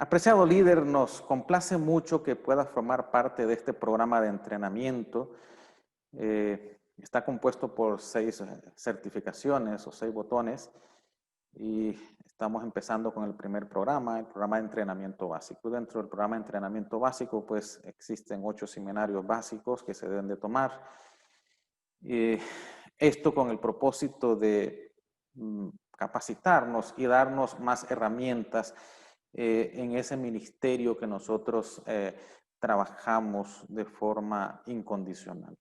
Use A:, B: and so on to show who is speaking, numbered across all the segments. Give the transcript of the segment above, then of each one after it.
A: Apreciado líder, nos complace mucho que puedas formar parte de este programa de entrenamiento. Está compuesto por 6 certificaciones o 6 botones y estamos empezando con el primer programa, el programa de entrenamiento básico. Dentro del programa de entrenamiento básico, pues existen 8 seminarios básicos que se deben de tomar. Esto con el propósito de capacitarnos y darnos más herramientas en ese ministerio que nosotros trabajamos de forma incondicional.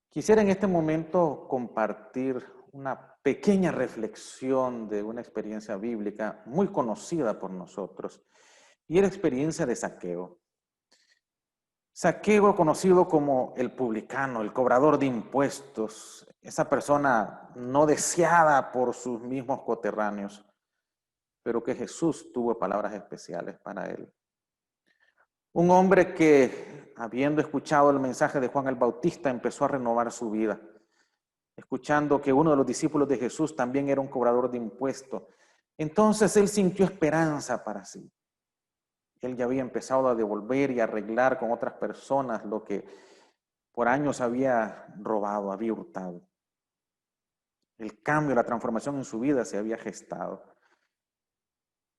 A: Quisiera en este momento compartir una pequeña reflexión de una experiencia bíblica muy conocida por nosotros, y es la experiencia de Zaqueo. Zaqueo, conocido como el publicano, el cobrador de impuestos, esa persona no deseada por sus mismos coterráneos, pero que Jesús tuvo palabras especiales para él. Un hombre que, habiendo escuchado el mensaje de Juan el Bautista, empezó a renovar su vida, escuchando que uno de los discípulos de Jesús también era un cobrador de impuestos. Entonces él sintió esperanza para sí. Él ya había empezado a devolver y arreglar con otras personas lo que por años había robado, había hurtado. El cambio, la transformación en su vida se había gestado.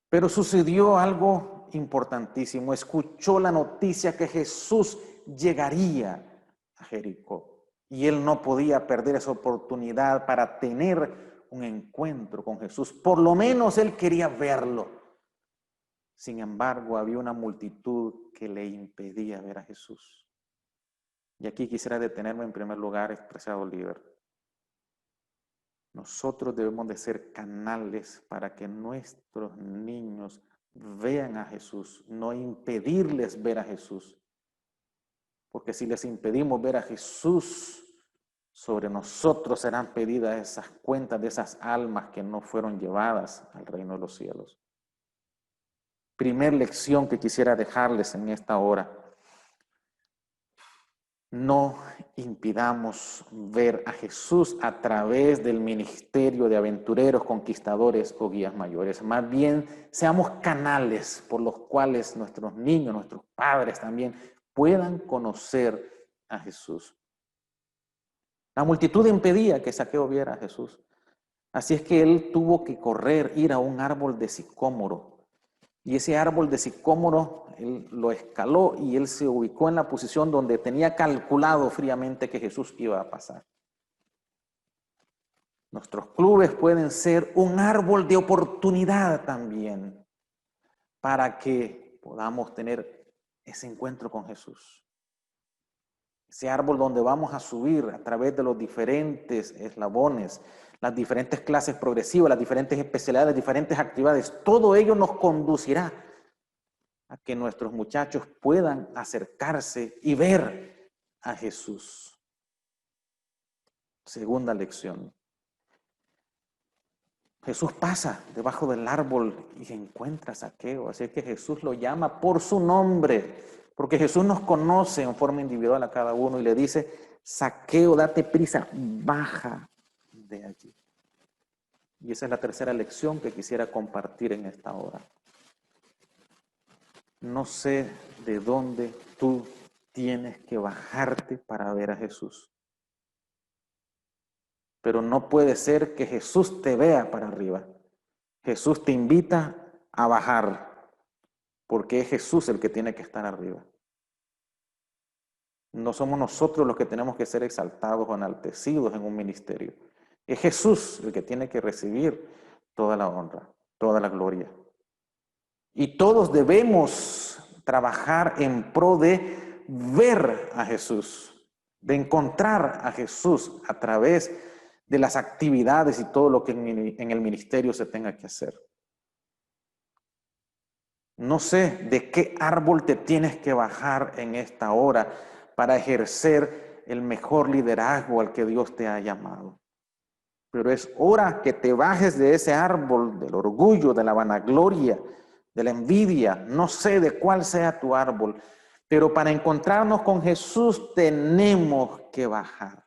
A: Pero sucedió algo importantísimo. Escuchó la noticia que Jesús llegaría a Jericó. Y él no podía perder esa oportunidad para tener un encuentro con Jesús. Por lo menos él quería verlo. Sin embargo, había una multitud que le impedía ver a Jesús. Y aquí quisiera detenerme en primer lugar, expresado líder. Nosotros debemos de ser canales para que nuestros niños vean a Jesús, no impedirles ver a Jesús. Porque si les impedimos ver a Jesús, sobre nosotros serán pedidas esas cuentas de esas almas que no fueron llevadas al reino de los cielos. Primer lección que quisiera dejarles en esta hora. No impidamos ver a Jesús a través del ministerio de aventureros, conquistadores o guías mayores. Más bien, seamos canales por los cuales nuestros niños, nuestros padres también puedan conocer a Jesús. La multitud impedía que Zaqueo viera a Jesús. Así es que él tuvo que correr, ir a un árbol de sicómoro. Y ese árbol de sicómoro, él lo escaló y él se ubicó en la posición donde tenía calculado fríamente que Jesús iba a pasar. Nuestros clubes pueden ser un árbol de oportunidad también para que podamos tener ese encuentro con Jesús. Ese árbol donde vamos a subir a través de los diferentes eslabones, las diferentes clases progresivas, las diferentes especialidades, las diferentes actividades, todo ello nos conducirá a que nuestros muchachos puedan acercarse y ver a Jesús. Segunda lección. Jesús pasa debajo del árbol y encuentra a Zaqueo, así que Jesús lo llama por su nombre, porque Jesús nos conoce en forma individual a cada uno y le dice: Zaqueo, date prisa, baja de allí. Y esa es la tercera lección que quisiera compartir en esta hora. No sé de dónde tú tienes que bajarte para ver a Jesús. Pero no puede ser que Jesús te vea para arriba. Jesús te invita a bajar, porque es Jesús el que tiene que estar arriba. No somos nosotros los que tenemos que ser exaltados o enaltecidos en un ministerio. Es Jesús el que tiene que recibir toda la honra, toda la gloria. Y todos debemos trabajar en pro de ver a Jesús, de encontrar a Jesús a través de las actividades y todo lo que en el ministerio se tenga que hacer. No sé de qué árbol te tienes que bajar en esta hora para ejercer el mejor liderazgo al que Dios te ha llamado. Pero es hora que te bajes de ese árbol del orgullo, de la vanagloria, de la envidia. No sé de cuál sea tu árbol, pero para encontrarnos con Jesús tenemos que bajar.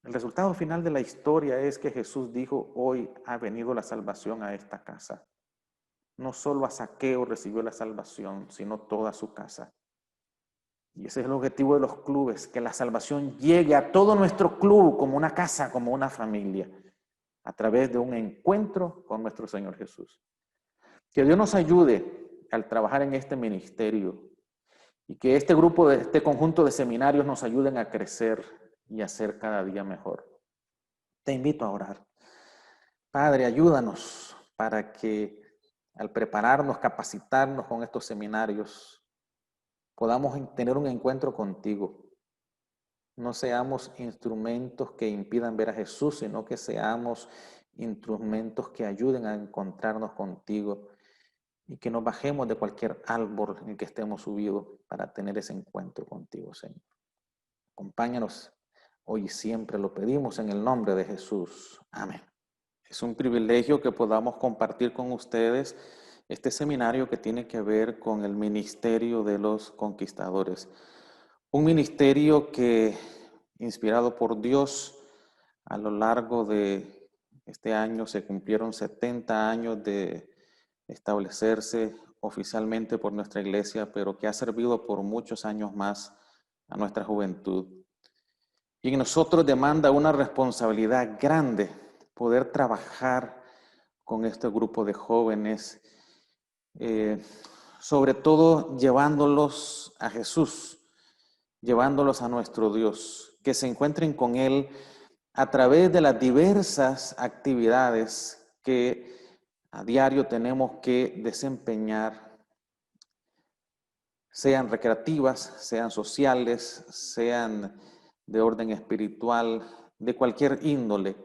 A: El resultado final de la historia es que Jesús dijo: hoy ha venido la salvación a esta casa. No solo a Zaqueo recibió la salvación, sino toda su casa. Y ese es el objetivo de los clubes, que la salvación llegue a todo nuestro club como una casa, como una familia, a través de un encuentro con nuestro Señor Jesús. Que Dios nos ayude al trabajar en este ministerio y que este grupo, este conjunto de seminarios nos ayuden a crecer y a ser cada día mejor. Te invito a orar. Padre, ayúdanos para que al prepararnos, capacitarnos con estos seminarios, podamos tener un encuentro contigo. No seamos instrumentos que impidan ver a Jesús, sino que seamos instrumentos que ayuden a encontrarnos contigo y que nos bajemos de cualquier árbol en el que estemos subidos para tener ese encuentro contigo, Señor. Acompáñanos hoy y siempre, lo pedimos en el nombre de Jesús. Amén. Es un privilegio que podamos compartir con ustedes este seminario que tiene que ver con el ministerio de los conquistadores. Un ministerio que, inspirado por Dios, a lo largo de este año se cumplieron 70 años de establecerse oficialmente por nuestra iglesia, pero que ha servido por muchos años más a nuestra juventud. Y en nosotros demanda una responsabilidad grande poder trabajar con este grupo de jóvenes, sobre todo llevándolos a Jesús, llevándolos a nuestro Dios, que se encuentren con Él a través de las diversas actividades que a diario tenemos que desempeñar, sean recreativas, sean sociales, sean de orden espiritual, de cualquier índole.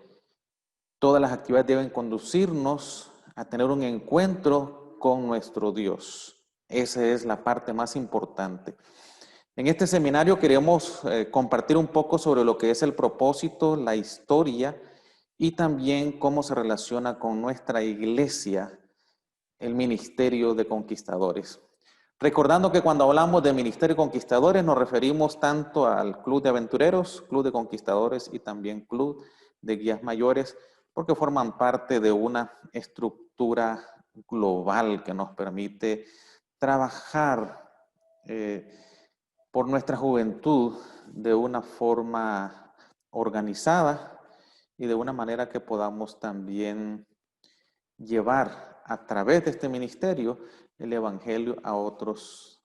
A: Todas las actividades deben conducirnos a tener un encuentro con nuestro Dios. Esa es la parte más importante. En este seminario queremos compartir un poco sobre lo que es el propósito, la historia y también cómo se relaciona con nuestra iglesia el ministerio de conquistadores. Recordando que cuando hablamos de ministerio de conquistadores nos referimos tanto al club de aventureros, club de conquistadores y también club de guías mayores, porque forman parte de una estructura global que nos permite trabajar por nuestra juventud de una forma organizada y de una manera que podamos también llevar a través de este ministerio el evangelio a otros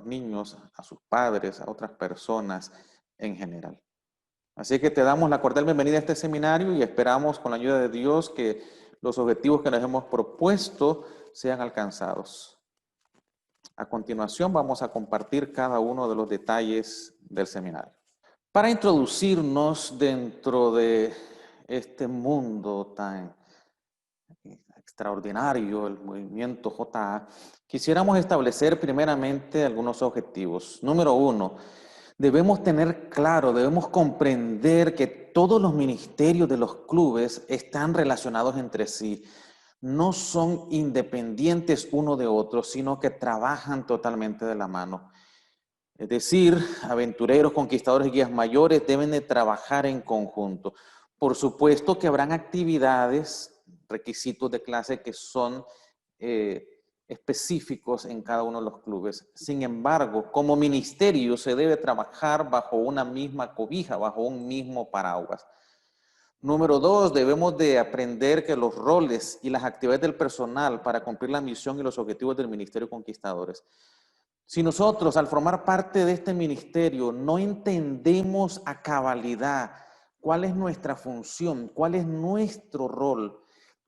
A: niños, a sus padres, a otras personas en general. Así que te damos la cordial bienvenida a este seminario y esperamos con la ayuda de Dios que los objetivos que nos hemos propuesto sean alcanzados. A continuación vamos a compartir cada uno de los detalles del seminario. Para introducirnos dentro de este mundo tan extraordinario, el movimiento JA, quisiéramos establecer primeramente algunos objetivos. Número uno, debemos tener claro, debemos comprender que todos los ministerios de los clubes están relacionados entre sí. No son independientes uno de otro, sino que trabajan totalmente de la mano. Es decir, aventureros, conquistadores y guías mayores deben de trabajar en conjunto. Por supuesto que habrán actividades, requisitos de clase que son específicos en cada uno de los clubes. Sin embargo, como ministerio se debe trabajar bajo una misma cobija, bajo un mismo paraguas. Número dos, debemos de aprender que los roles y las actividades del personal para cumplir la misión y los objetivos del Ministerio Conquistadores. Si nosotros al formar parte de este ministerio no entendemos a cabalidad cuál es nuestra función, cuál es nuestro rol,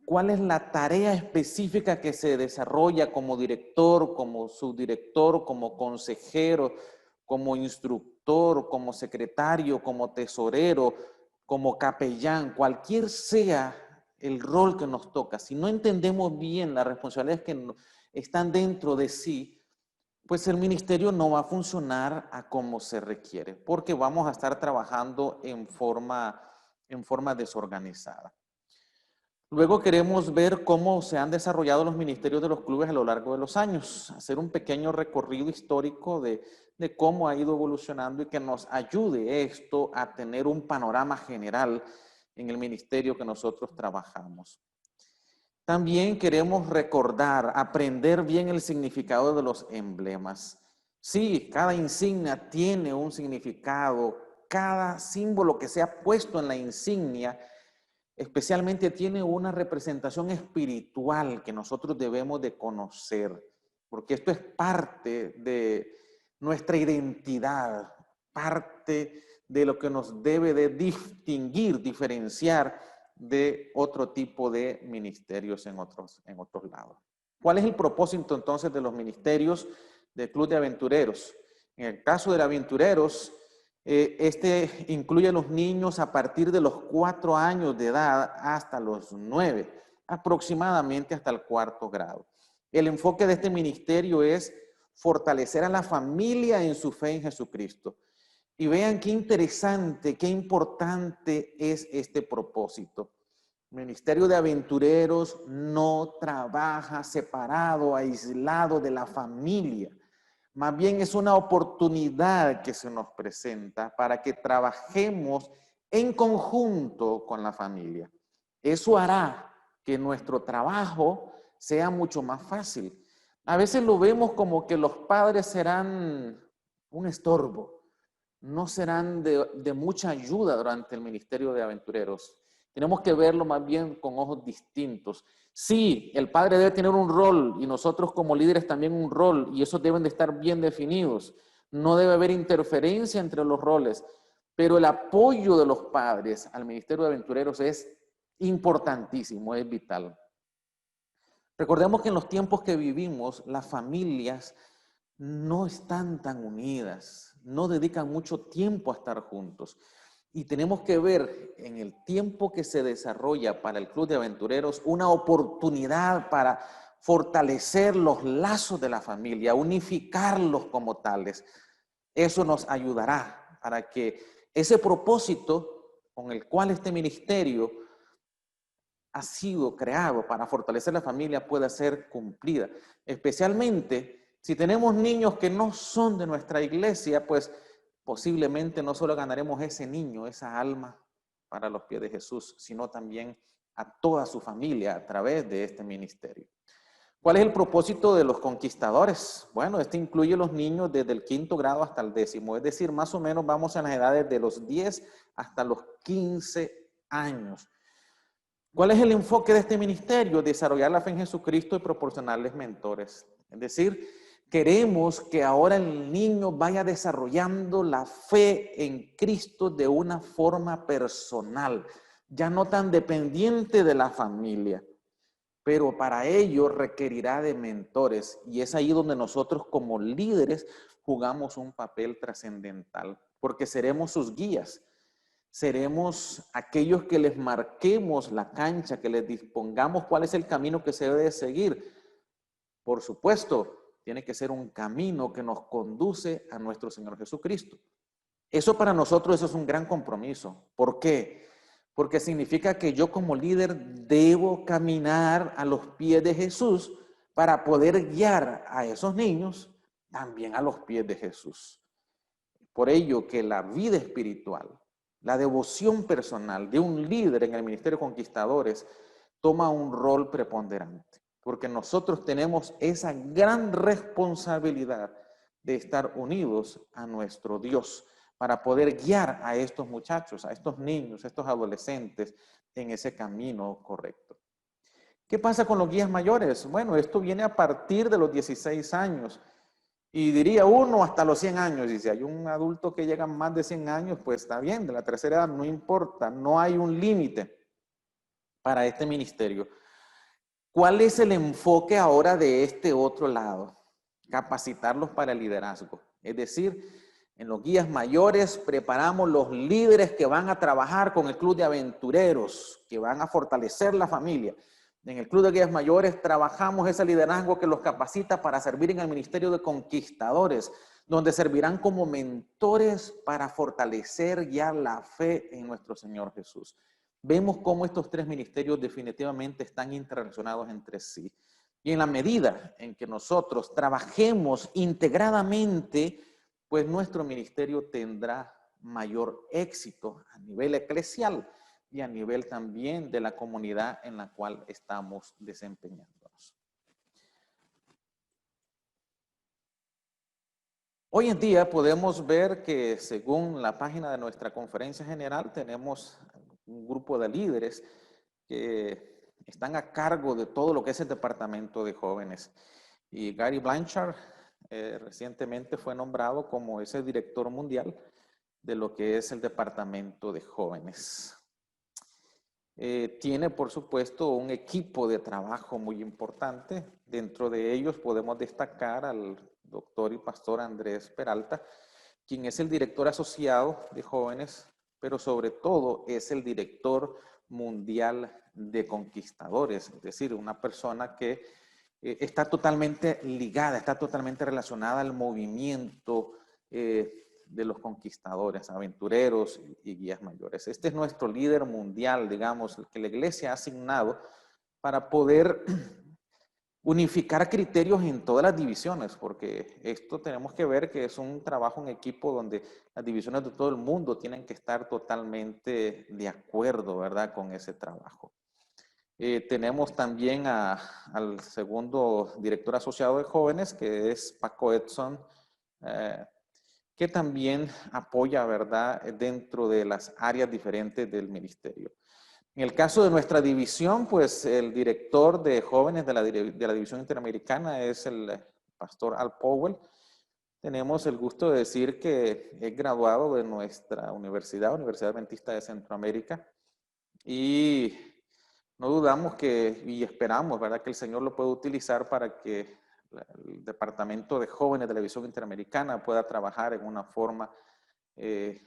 A: cuál es la tarea específica que se desarrolla como director, como subdirector, como consejero, como instructor, como secretario, como tesorero, como capellán, cualquier sea el rol que nos toca, si no entendemos bien las responsabilidades que están dentro de sí, pues el ministerio no va a funcionar a como se requiere, porque vamos a estar trabajando en forma desorganizada. Luego queremos ver cómo se han desarrollado los ministerios de los clubes a lo largo de los años, hacer un pequeño recorrido histórico de cómo ha ido evolucionando y que nos ayude esto a tener un panorama general en el ministerio que nosotros trabajamos. También queremos recordar, aprender bien el significado de los emblemas. Sí, cada insignia tiene un significado, cada símbolo que se ha puesto en la insignia especialmente tiene una representación espiritual que nosotros debemos de conocer, porque esto es parte de nuestra identidad, parte de lo que nos debe de distinguir, diferenciar de otro tipo de ministerios en otros lados. ¿Cuál es el propósito entonces de los ministerios del Club de Aventureros? En el caso de aventureros, este incluye a los niños a partir de los 4 años de edad hasta los 9, aproximadamente hasta el 4º grado. El enfoque de este ministerio es fortalecer a la familia en su fe en Jesucristo. Y vean qué interesante, qué importante es este propósito. El Ministerio de Aventureros no trabaja separado, aislado de la familia. Más bien es una oportunidad que se nos presenta para que trabajemos en conjunto con la familia. Eso hará que nuestro trabajo sea mucho más fácil. A veces lo vemos como que los padres serán un estorbo, no serán de mucha ayuda durante el ministerio de aventureros. Tenemos que verlo más bien con ojos distintos. Sí, el padre debe tener un rol y nosotros como líderes también un rol y esos deben de estar bien definidos. No debe haber interferencia entre los roles, pero el apoyo de los padres al ministerio de aventureros es importantísimo, es vital. Recordemos que en los tiempos que vivimos, las familias no están tan unidas, no dedican mucho tiempo a estar juntos. Y tenemos que ver en el tiempo que se desarrolla para el Club de Aventureros una oportunidad para fortalecer los lazos de la familia, unificarlos como tales. Eso nos ayudará para que ese propósito con el cual este ministerio ha sido creado para fortalecer la familia pueda ser cumplida. Especialmente si tenemos niños que no son de nuestra iglesia, pues posiblemente no solo ganaremos ese niño, esa alma para los pies de Jesús, sino también a toda su familia a través de este ministerio. ¿Cuál es el propósito de los conquistadores? Bueno, este incluye los niños desde el 5º grado hasta el 10º, es decir, más o menos vamos en las edades de los 10 hasta los 15 años. ¿Cuál es el enfoque de este ministerio? Desarrollar la fe en Jesucristo y proporcionarles mentores. Es decir, queremos que ahora el niño vaya desarrollando la fe en Cristo de una forma personal, ya no tan dependiente de la familia. Pero para ello requerirá de mentores y es ahí donde nosotros como líderes jugamos un papel trascendental, porque seremos sus guías. Seremos aquellos que les marquemos la cancha, que les dispongamos cuál es el camino que se debe seguir. Por supuesto, tiene que ser un camino que nos conduce a nuestro Señor Jesucristo. Eso para nosotros eso es un gran compromiso. ¿Por qué? Porque significa que yo como líder debo caminar a los pies de Jesús para poder guiar a esos niños también a los pies de Jesús. Por ello que la vida espiritual, la devoción personal de un líder en el Ministerio de Conquistadores toma un rol preponderante, porque nosotros tenemos esa gran responsabilidad de estar unidos a nuestro Dios para poder guiar a estos muchachos, a estos niños, a estos adolescentes en ese camino correcto. ¿Qué pasa con los guías mayores? Bueno, esto viene a partir de los 16 años. Y diría uno hasta los 100 años. Y si hay un adulto que llega más de 100 años, pues está bien, de la tercera edad no importa, no hay un límite para este ministerio. ¿Cuál es el enfoque ahora de este otro lado? Capacitarlos para el liderazgo. Es decir, en los guías mayores preparamos los líderes que van a trabajar con el club de aventureros, que van a fortalecer la familia. En el Club de Guías Mayores trabajamos ese liderazgo que los capacita para servir en el Ministerio de Conquistadores, donde servirán como mentores para fortalecer ya la fe en nuestro Señor Jesús. Vemos cómo estos tres ministerios definitivamente están interrelacionados entre sí. Y en la medida en que nosotros trabajemos integradamente, pues nuestro ministerio tendrá mayor éxito a nivel eclesial. y a nivel también de la comunidad en la cual estamos desempeñándonos. Hoy en día podemos ver que según la página de nuestra conferencia general tenemos un grupo de líderes que están a cargo de todo lo que es el departamento de jóvenes. Y Gary Blanchard recientemente fue nombrado como ese director mundial de lo que es el departamento de jóvenes. Tiene, por supuesto, un equipo de trabajo muy importante. Dentro de ellos podemos destacar al doctor y pastor Andrés Peralta, quien es el director asociado de jóvenes, pero sobre todo es el director mundial de conquistadores, es decir, una persona que está totalmente ligada, está totalmente relacionada al movimiento de los conquistadores, aventureros y guías mayores. Este es nuestro líder mundial, digamos, el que la iglesia ha asignado para poder unificar criterios en todas las divisiones, porque esto tenemos que ver que es un trabajo en equipo donde las divisiones de todo el mundo tienen que estar totalmente de acuerdo, ¿verdad?, con ese trabajo. Tenemos también al segundo director asociado de jóvenes, que es Paco Edson, que también apoya, ¿verdad?, dentro de las áreas diferentes del ministerio. En el caso de nuestra división, pues el director de jóvenes de la división interamericana es el pastor Al Powell. Tenemos el gusto de decir que es graduado de nuestra Universidad Adventista de Centroamérica, y no dudamos y esperamos, ¿verdad?, que el Señor lo pueda utilizar para que el Departamento de Jóvenes de la División Interamericana pueda trabajar en una forma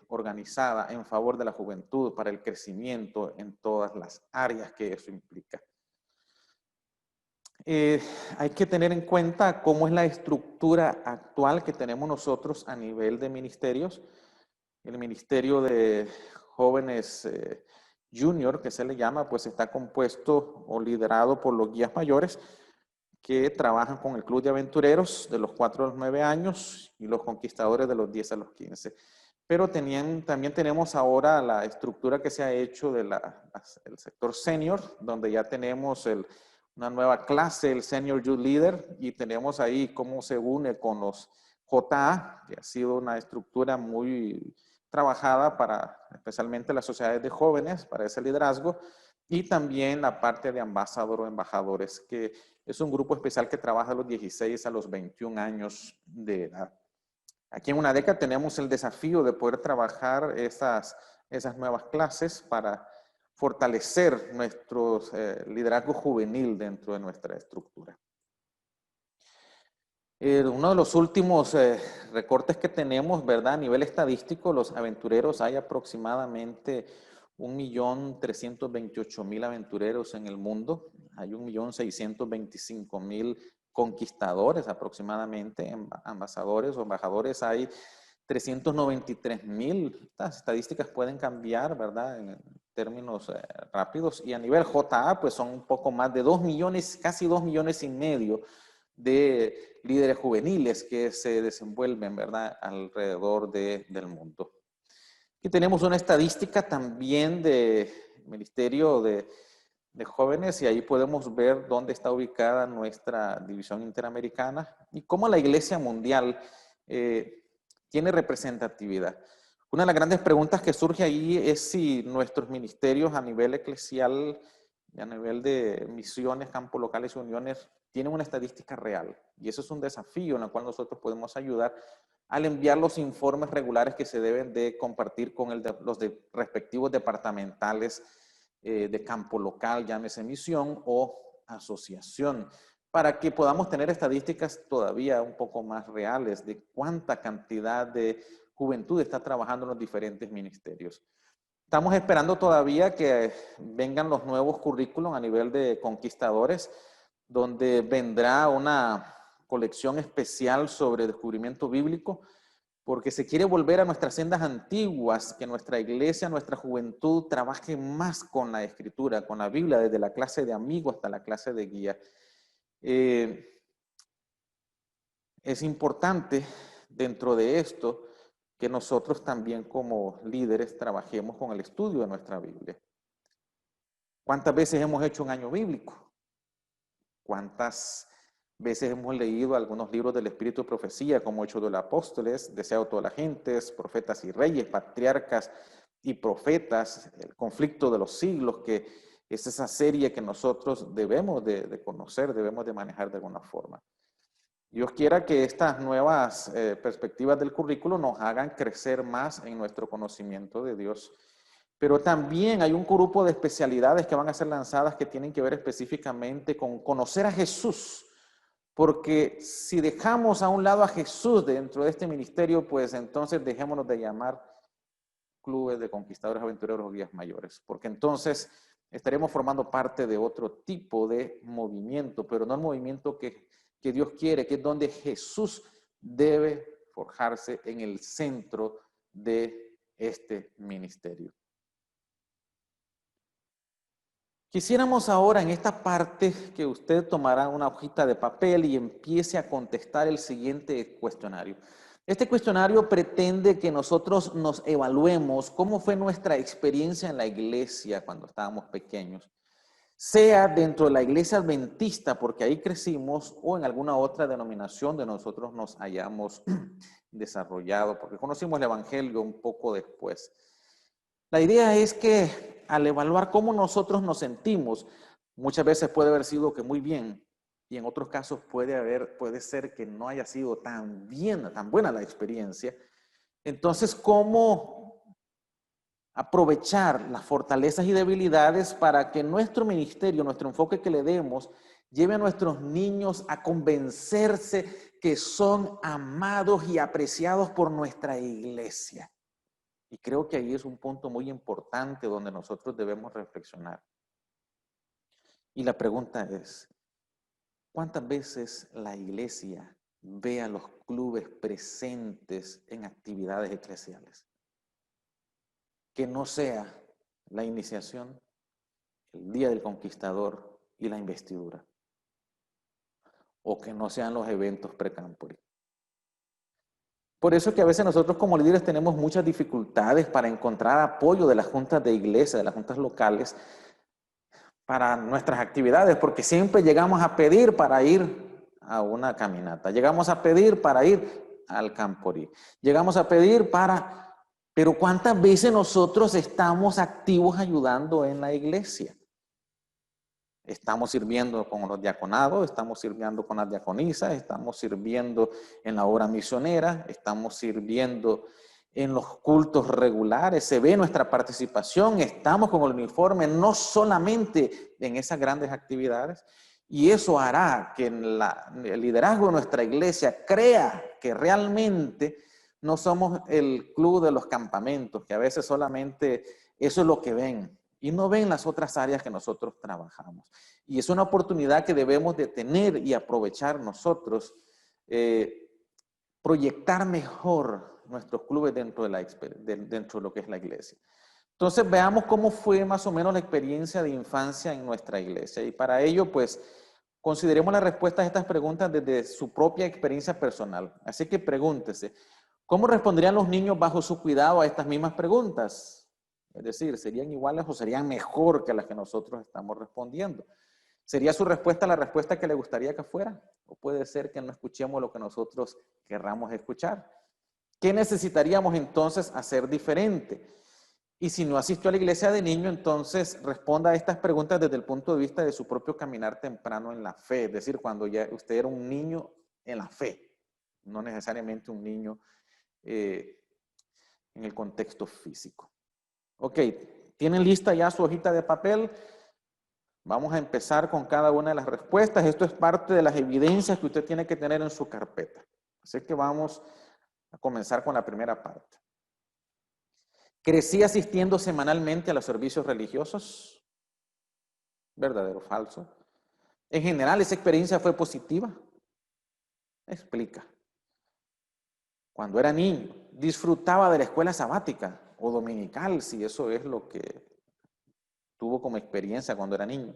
A: organizada en favor de la juventud, para el crecimiento en todas las áreas que eso implica. Hay que tener en cuenta cómo es la estructura actual que tenemos nosotros a nivel de ministerios. El Ministerio de Jóvenes Junior, que se le llama, pues está compuesto o liderado por los guías mayores que trabajan con el Club de Aventureros de los 4 a los 9 años y los conquistadores de los 10 a los 15. Pero también tenemos ahora la estructura que se ha hecho del sector senior, donde ya tenemos una nueva clase, el Senior Youth Leader, y tenemos ahí cómo se une con los JA, que ha sido una estructura muy trabajada para especialmente las sociedades de jóvenes, para ese liderazgo, y también la parte de ambasador o embajadores, que es un grupo especial que trabaja de los 16 a los 21 años de edad. Aquí en UNADECA tenemos el desafío de poder trabajar esas nuevas clases para fortalecer nuestro liderazgo juvenil dentro de nuestra estructura. Uno de los últimos recortes que tenemos, ¿verdad? A nivel estadístico, los aventureros, hay aproximadamente 1.328.000 aventureros en el mundo. Hay 1.625.000 conquistadores aproximadamente, ambasadores o embajadores. Hay 393.000. Estas estadísticas pueden cambiar, ¿verdad?, en términos rápidos. Y a nivel JA, pues son un poco más de 2 millones, casi 2 millones y medio de líderes juveniles que se desenvuelven, ¿verdad?, alrededor del mundo. Aquí tenemos una estadística también del Ministerio de Jóvenes, y ahí podemos ver dónde está ubicada nuestra división interamericana y cómo la Iglesia Mundial tiene representatividad. Una de las grandes preguntas que surge ahí es si nuestros ministerios a nivel eclesial y a nivel de misiones, campos locales y uniones tienen una estadística real. Y eso es un desafío en el cual nosotros podemos ayudar al enviar los informes regulares que se deben de compartir con los respectivos departamentales de campo local, llámese misión o asociación, para que podamos tener estadísticas todavía un poco más reales de cuánta cantidad de juventud está trabajando en los diferentes ministerios. Estamos esperando todavía que vengan los nuevos currículos a nivel de conquistadores, donde vendrá una colección especial sobre descubrimiento bíblico, porque se quiere volver a nuestras sendas antiguas, que nuestra iglesia, nuestra juventud trabaje más con la escritura, con la Biblia, desde la clase de amigo hasta la clase de guía. Es importante dentro de esto que nosotros también como líderes trabajemos con el estudio de nuestra Biblia. ¿Cuántas veces hemos hecho un año bíblico? ¿Cuántas veces hemos leído algunos libros del Espíritu de Profecía, como Hechos de los Apóstoles, Deseado de todas las gentes, Profetas y Reyes, Patriarcas y Profetas, el conflicto de los siglos, que es esa serie que nosotros debemos de conocer, debemos de manejar de alguna forma? Dios quiera que estas nuevas perspectivas del currículo nos hagan crecer más en nuestro conocimiento de Dios. Pero también hay un grupo de especialidades que van a ser lanzadas que tienen que ver específicamente con conocer a Jesús. Porque si dejamos a un lado a Jesús dentro de este ministerio, pues entonces dejémonos de llamar clubes de conquistadores, aventureros o guías mayores. Porque entonces estaremos formando parte de otro tipo de movimiento, pero no el movimiento que Dios quiere, que es donde Jesús debe forjarse en el centro de este ministerio. Quisiéramos ahora en esta parte que usted tomará una hojita de papel y empiece a contestar el siguiente cuestionario. Este cuestionario pretende que nosotros nos evaluemos cómo fue nuestra experiencia en la iglesia cuando estábamos pequeños, sea dentro de la iglesia adventista, porque ahí crecimos, o en alguna otra denominación de nosotros nos hayamos desarrollado, porque conocimos el evangelio un poco después. La idea es que al evaluar cómo nosotros nos sentimos, muchas veces puede haber sido que muy bien, y en otros casos puede ser que no haya sido tan buena la experiencia. Entonces, ¿cómo aprovechar las fortalezas y debilidades para que nuestro ministerio, nuestro enfoque que le demos, lleve a nuestros niños a convencerse que son amados y apreciados por nuestra iglesia? Y creo que ahí es un punto muy importante donde nosotros debemos reflexionar. Y la pregunta es, ¿cuántas veces la iglesia ve a los clubes presentes en actividades eclesiales? Que no sea la iniciación, el día del conquistador y la investidura. O que no sean los eventos pre-campori. Por eso que a veces nosotros como líderes tenemos muchas dificultades para encontrar apoyo de las juntas de iglesia, de las juntas locales, para nuestras actividades, porque siempre llegamos a pedir para ir a una caminata, llegamos a pedir para ir al Campori, llegamos a pedir para... Pero ¿cuántas veces nosotros estamos activos ayudando en la iglesia? Estamos sirviendo con los diaconados, estamos sirviendo con las diaconisas, estamos sirviendo en la obra misionera, estamos sirviendo en los cultos regulares, se ve nuestra participación, estamos con el uniforme, no solamente en esas grandes actividades, y eso hará que el liderazgo de nuestra iglesia crea que realmente no somos el club de los campamentos, que a veces solamente eso es lo que ven, y no ven las otras áreas que nosotros trabajamos. Y es una oportunidad que debemos de tener y aprovechar nosotros, proyectar mejor nuestros clubes dentro de lo que es la iglesia. Entonces veamos cómo fue más o menos la experiencia de infancia en nuestra iglesia. Y para ello, pues, consideremos las respuestas a estas preguntas desde su propia experiencia personal. Así que pregúntese, ¿cómo responderían los niños bajo su cuidado a estas mismas preguntas? Es decir, ¿serían iguales o serían mejor que las que nosotros estamos respondiendo? ¿Sería su respuesta la respuesta que le gustaría que fuera? ¿O puede ser que no escuchemos lo que nosotros querramos escuchar? ¿Qué necesitaríamos entonces hacer diferente? Y si no asistió a la iglesia de niño, entonces responda a estas preguntas desde el punto de vista de su propio caminar temprano en la fe. Es decir, cuando ya usted era un niño en la fe, no necesariamente un niño en el contexto físico. Ok, ¿tienen lista ya su hojita de papel? Vamos a empezar con cada una de las respuestas. Esto es parte de las evidencias que usted tiene que tener en su carpeta. Así que vamos a comenzar con la primera parte. ¿Crecí asistiendo semanalmente a los servicios religiosos? ¿Verdadero o falso? En general, ¿esa experiencia fue positiva? Explica. Cuando era niño, disfrutaba de la escuela sabática o dominical, si eso es lo que tuvo como experiencia cuando era niño.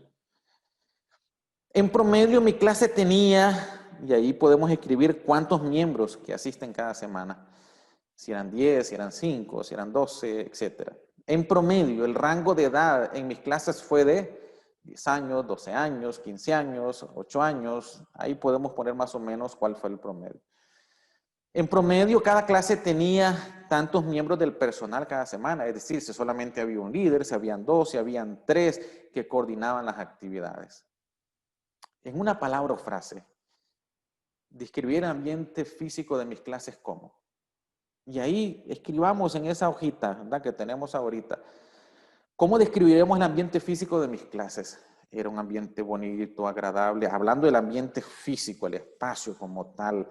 A: En promedio, mi clase tenía, y ahí podemos escribir cuántos miembros que asisten cada semana. Si eran 10, si eran 5, si eran 12, etc. En promedio, el rango de edad en mis clases fue de 10 años, 12 años, 15 años, 8 años. Ahí podemos poner más o menos cuál fue el promedio. En promedio, cada clase tenía tantos miembros del personal cada semana, es decir, si solamente había un líder, si habían dos, si habían tres que coordinaban las actividades. En una palabra o frase, describir el ambiente físico de mis clases como. Y ahí escribamos en esa hojita, ¿verdad?, que tenemos ahorita. ¿Cómo describiremos el ambiente físico de mis clases? Era un ambiente bonito, agradable. Hablando del ambiente físico, el espacio como tal.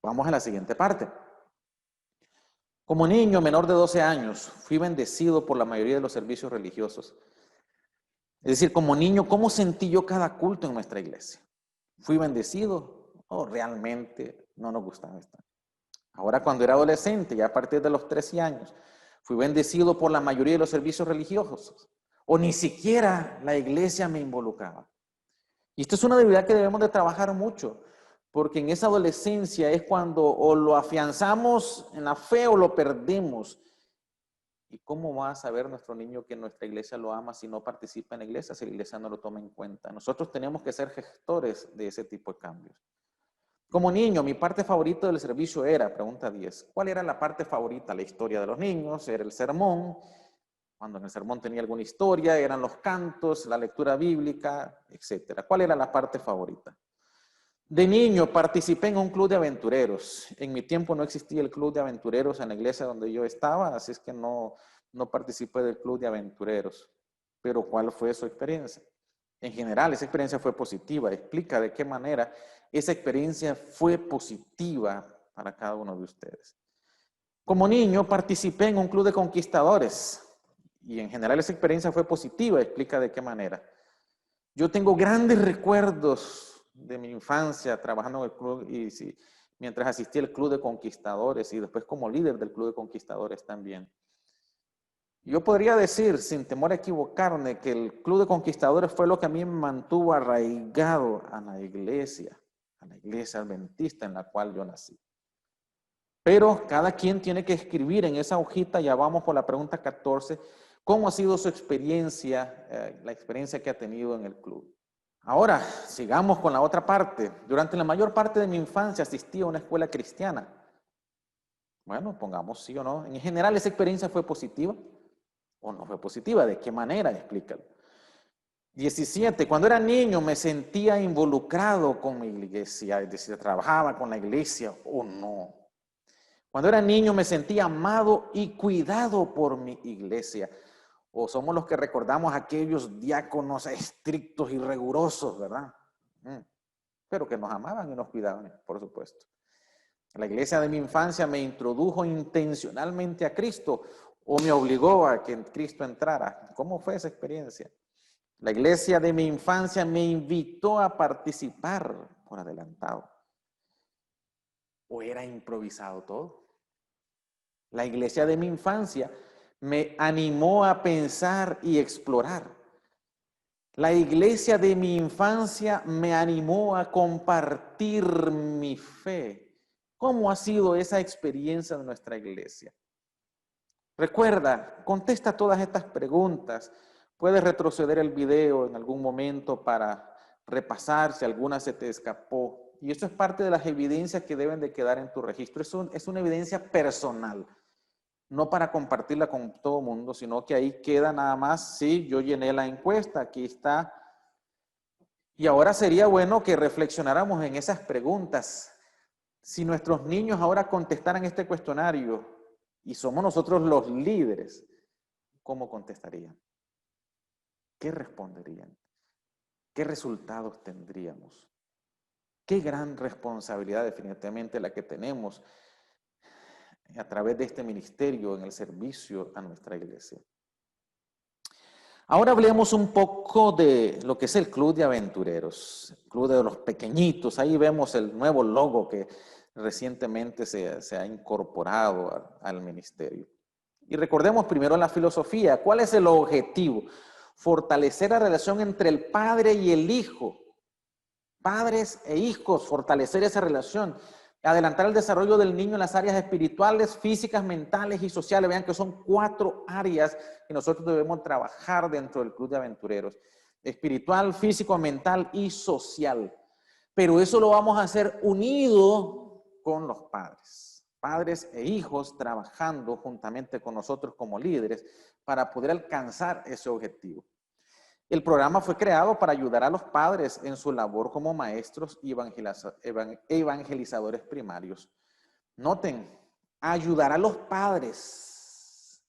A: Vamos a la siguiente parte. Como niño menor de 12 años, fui bendecido por la mayoría de los servicios religiosos. Es decir, como niño, ¿cómo sentí yo cada culto en nuestra iglesia? ¿Fui bendecido? ¿O realmente no nos gustaba estar? Ahora, cuando era adolescente, ya a partir de los 13 años, fui bendecido por la mayoría de los servicios religiosos. O ni siquiera la iglesia me involucraba. Y esto es una debilidad que debemos de trabajar mucho, porque en esa adolescencia es cuando o lo afianzamos en la fe o lo perdemos. ¿Y cómo va a saber nuestro niño que nuestra iglesia lo ama si no participa en la iglesia, si la iglesia no lo toma en cuenta? Nosotros tenemos que ser gestores de ese tipo de cambios. Como niño, mi parte favorita del servicio era, pregunta 10, ¿cuál era la parte favorita? La historia de los niños, era el sermón. Cuando en el sermón tenía alguna historia, eran los cantos, la lectura bíblica, etc. ¿Cuál era la parte favorita? De niño participé en un club de aventureros. En mi tiempo no existía el club de aventureros en la iglesia donde yo estaba, así es que no participé del club de aventureros. Pero ¿cuál fue su experiencia? En general, esa experiencia fue positiva. Explica de qué manera esa experiencia fue positiva para cada uno de ustedes. Como niño participé en un club de conquistadores y en general esa experiencia fue positiva. Explica de qué manera. Yo tengo grandes recuerdos de mi infancia trabajando en el club y mientras asistí al club de conquistadores y después como líder del club de conquistadores también. Yo podría decir, sin temor a equivocarme, que el club de conquistadores fue lo que a mí me mantuvo arraigado a la iglesia adventista en la cual yo nací. Pero cada quien tiene que escribir en esa hojita, ya vamos por la pregunta 14, cómo ha sido su experiencia, la experiencia que ha tenido en el club. Ahora, sigamos con la otra parte. Durante la mayor parte de mi infancia asistí a una escuela cristiana. Bueno, pongamos sí o no. En general, ¿esa experiencia fue positiva o no fue positiva? ¿De qué manera? Explícalo. 17. Cuando era niño me sentía involucrado con mi iglesia, es decir, trabajaba con la iglesia o no. Cuando era niño me sentía amado y cuidado por mi iglesia. O somos los que recordamos a aquellos diáconos estrictos y rigurosos, ¿verdad? Pero que nos amaban y nos cuidaban, por supuesto. La iglesia de mi infancia me introdujo intencionalmente a Cristo o me obligó a que Cristo entrara. ¿Cómo fue esa experiencia? La iglesia de mi infancia me invitó a participar por adelantado. ¿O era improvisado todo? La iglesia de mi infancia me animó a pensar y explorar. La iglesia de mi infancia me animó a compartir mi fe. ¿Cómo ha sido esa experiencia de nuestra iglesia? Recuerda, contesta todas estas preguntas. Puedes retroceder el video en algún momento para repasar si alguna se te escapó. Y eso es parte de las evidencias que deben de quedar en tu registro. Es una evidencia personal. No para compartirla con todo el mundo, sino que ahí queda nada más, sí, yo llené la encuesta, aquí está. Y ahora sería bueno que reflexionáramos en esas preguntas. Si nuestros niños ahora contestaran este cuestionario y somos nosotros los líderes, ¿cómo contestarían? ¿Qué responderían? ¿Qué resultados tendríamos? Qué gran responsabilidad definitivamente la que tenemos a través de este ministerio en el servicio a nuestra iglesia. Ahora hablemos un poco de lo que es el Club de Aventureros, el Club de los Pequeñitos. Ahí vemos el nuevo logo que recientemente se ha incorporado al ministerio. Y recordemos primero la filosofía. ¿Cuál es el objetivo? Fortalecer la relación entre el padre y el hijo. Padres e hijos, fortalecer esa relación. Adelantar el desarrollo del niño en las áreas espirituales, físicas, mentales y sociales. Vean que son 4 áreas que nosotros debemos trabajar dentro del Club de Aventureros. Espiritual, físico, mental y social. Pero eso lo vamos a hacer unido con los padres. Padres e hijos trabajando juntamente con nosotros como líderes para poder alcanzar ese objetivo. El programa fue creado para ayudar a los padres en su labor como maestros y evangelizadores primarios. Noten, ayudar a los padres.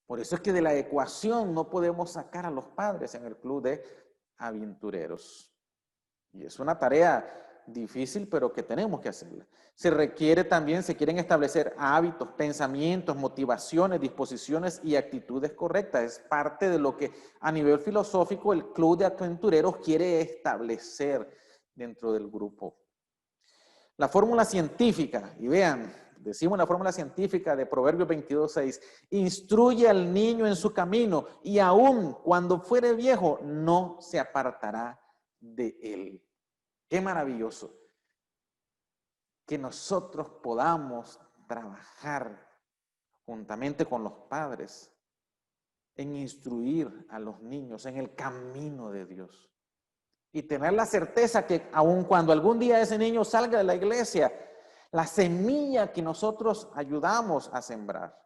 A: Por eso es que de la ecuación no podemos sacar a los padres en el Club de Aventureros. Y es una tarea difícil, pero que tenemos que hacerla. Se requiere también, se quieren establecer hábitos, pensamientos, motivaciones, disposiciones y actitudes correctas. Es parte de lo que a nivel filosófico el Club de Aventureros quiere establecer dentro del grupo. La fórmula científica, y vean, decimos la fórmula científica de Proverbios 22:6, instruye al niño en su camino y aun cuando fuere viejo no se apartará de él. Qué maravilloso que nosotros podamos trabajar juntamente con los padres en instruir a los niños en el camino de Dios y tener la certeza que aun cuando algún día ese niño salga de la iglesia, la semilla que nosotros ayudamos a sembrar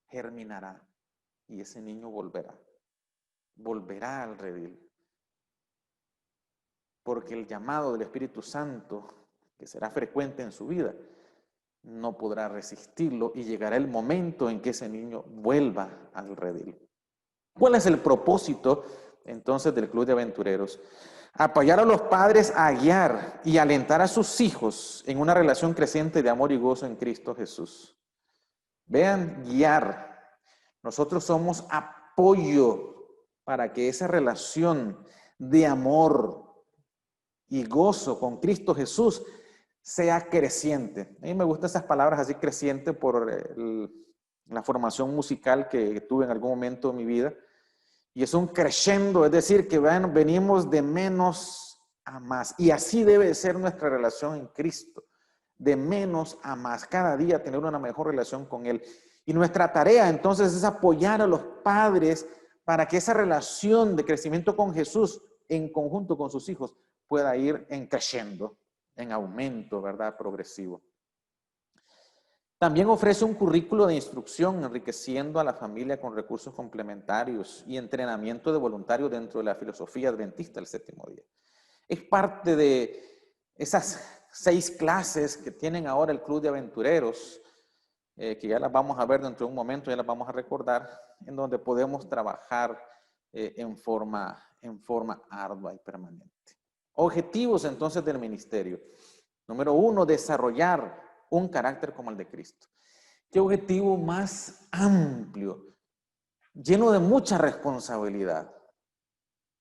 A: germinará y ese niño volverá al redil. Porque el llamado del Espíritu Santo, que será frecuente en su vida, no podrá resistirlo y llegará el momento en que ese niño vuelva al redil. ¿Cuál es el propósito entonces del Club de Aventureros? Apoyar a los padres a guiar y alentar a sus hijos en una relación creciente de amor y gozo en Cristo Jesús. Vean, guiar. Nosotros somos apoyo para que esa relación de amor y gozo con Cristo Jesús sea creciente. A mí me gustan esas palabras así, creciente, por la formación musical que tuve en algún momento de mi vida. Y es un crescendo, es decir, que venimos de menos a más. Y así debe ser nuestra relación en Cristo, de menos a más. Cada día tener una mejor relación con Él. Y nuestra tarea entonces es apoyar a los padres para que esa relación de crecimiento con Jesús en conjunto con sus hijos pueda ir en creciendo, en aumento, ¿verdad? Progresivo. También ofrece un currículo de instrucción enriqueciendo a la familia con recursos complementarios y entrenamiento de voluntarios dentro de la filosofía adventista del séptimo día. Es parte de esas 6 clases que tienen ahora el Club de Aventureros, que ya las vamos a ver dentro de un momento, ya las vamos a recordar, en donde podemos trabajar en forma ardua y permanente. Objetivos entonces del ministerio. Número 1, desarrollar un carácter como el de Cristo. Qué objetivo más amplio, lleno de mucha responsabilidad.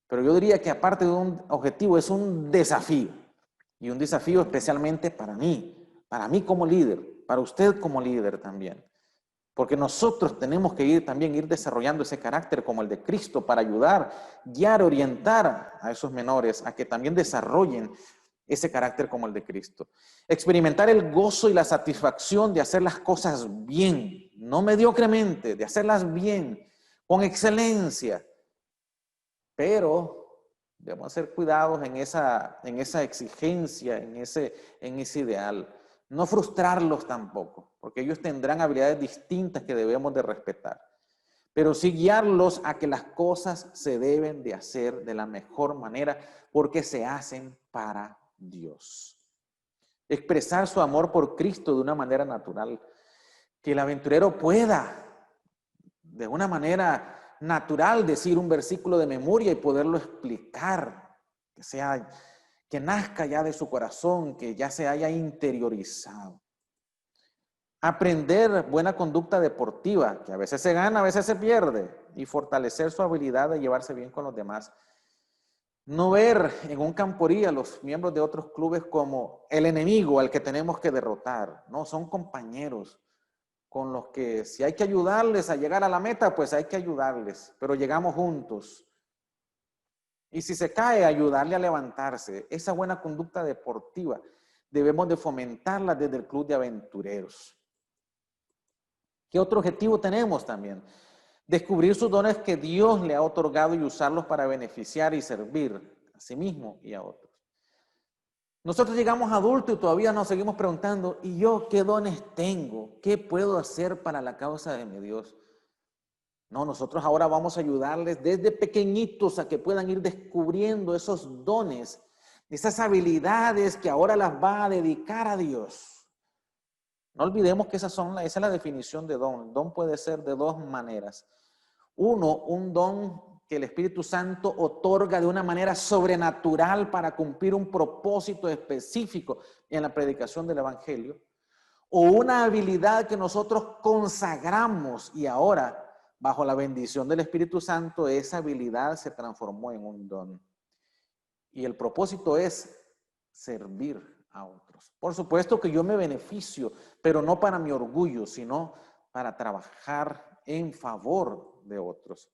A: Pero yo diría que aparte de un objetivo es un desafío. Y un desafío especialmente para mí como líder, para usted como líder también. Porque nosotros tenemos que ir desarrollando ese carácter como el de Cristo para ayudar, guiar, orientar a esos menores a que también desarrollen ese carácter como el de Cristo. Experimentar el gozo y la satisfacción de hacer las cosas bien, no mediocremente, de hacerlas bien, con excelencia. Pero debemos ser cuidados en esa exigencia, en ese ideal. No frustrarlos tampoco, porque ellos tendrán habilidades distintas que debemos de respetar. Pero sí guiarlos a que las cosas se deben de hacer de la mejor manera porque se hacen para Dios. Expresar su amor por Cristo de una manera natural. Que el aventurero pueda, de una manera natural, decir un versículo de memoria y poderlo explicar. Que nazca ya de su corazón, que ya se haya interiorizado. Aprender buena conducta deportiva, que a veces se gana, a veces se pierde, y fortalecer su habilidad de llevarse bien con los demás. No ver en un camporí a los miembros de otros clubes como el enemigo al que tenemos que derrotar. No, son compañeros con los que si hay que ayudarles a llegar a la meta, pues hay que ayudarles, pero llegamos juntos. Y si se cae, ayudarle a levantarse. Esa buena conducta deportiva debemos de fomentarlas desde el Club de Aventureros. ¿Qué otro objetivo tenemos también? Descubrir sus dones que Dios le ha otorgado y usarlos para beneficiar y servir a sí mismo y a otros. Nosotros llegamos adultos y todavía nos seguimos preguntando, ¿y yo qué dones tengo? ¿Qué puedo hacer para la causa de mi Dios? No, nosotros ahora vamos a ayudarles desde pequeñitos a que puedan ir descubriendo esos dones, esas habilidades que ahora las va a dedicar a Dios. No olvidemos que esa es la definición de don. Don puede ser de dos maneras. Uno, un don que el Espíritu Santo otorga de una manera sobrenatural para cumplir un propósito específico en la predicación del Evangelio. O una habilidad que nosotros consagramos y ahora, bajo la bendición del Espíritu Santo, esa habilidad se transformó en un don. Y el propósito es servir a otros. Por supuesto que yo me beneficio, pero no para mi orgullo, sino para trabajar en favor de otros.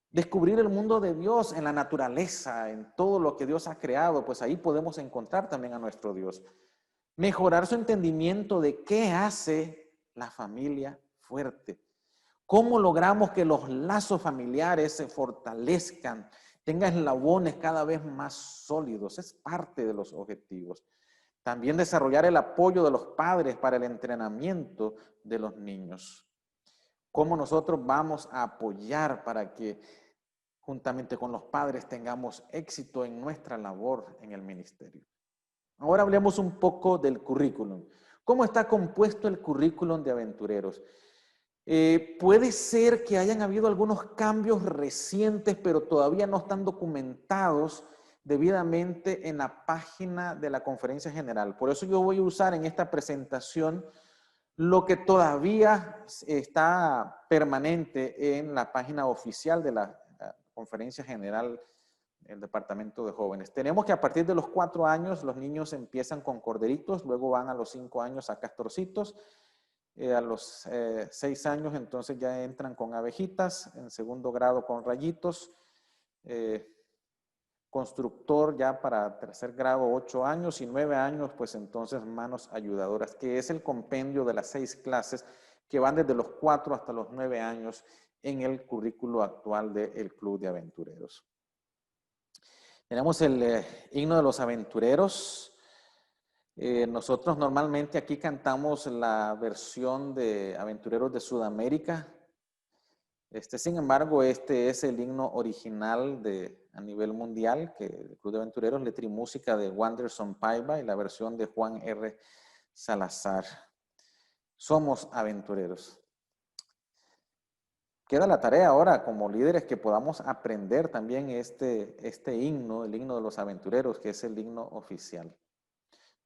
A: Descubrir el mundo de Dios en la naturaleza, en todo lo que Dios ha creado, pues ahí podemos encontrar también a nuestro Dios. Mejorar su entendimiento de qué hace la familia fuerte. ¿Cómo logramos que los lazos familiares se fortalezcan, tengan eslabones cada vez más sólidos? Es parte de los objetivos. También desarrollar el apoyo de los padres para el entrenamiento de los niños. ¿Cómo nosotros vamos a apoyar para que juntamente con los padres tengamos éxito en nuestra labor en el ministerio? Ahora hablemos un poco del currículum. ¿Cómo está compuesto el currículum de Aventureros? Puede ser que hayan habido algunos cambios recientes, pero todavía no están documentados debidamente en la página de la Conferencia General. Por eso yo voy a usar en esta presentación lo que todavía está permanente en la página oficial de la Conferencia General del Departamento de Jóvenes. Tenemos que a partir de los 4 años los niños empiezan con corderitos, luego van a los 5 años a castorcitos, a los 6 años entonces ya entran con abejitas, en segundo grado con rayitos, constructor ya para tercer grado 8 años y 9 años pues entonces manos ayudadoras, que es el compendio de las 6 clases que van desde los 4 hasta los 9 años en el currículo actual del Club de Aventureros. Tenemos el himno de los aventureros. Nosotros normalmente aquí cantamos la versión de Aventureros de Sudamérica. Sin embargo, este es el himno original a nivel mundial, que el Club de Aventureros, letra y música de Wanderson Paiva y la versión de Juan R. Salazar. Somos aventureros. Queda la tarea ahora como líderes que podamos aprender también este himno, el himno de los aventureros, que es el himno oficial.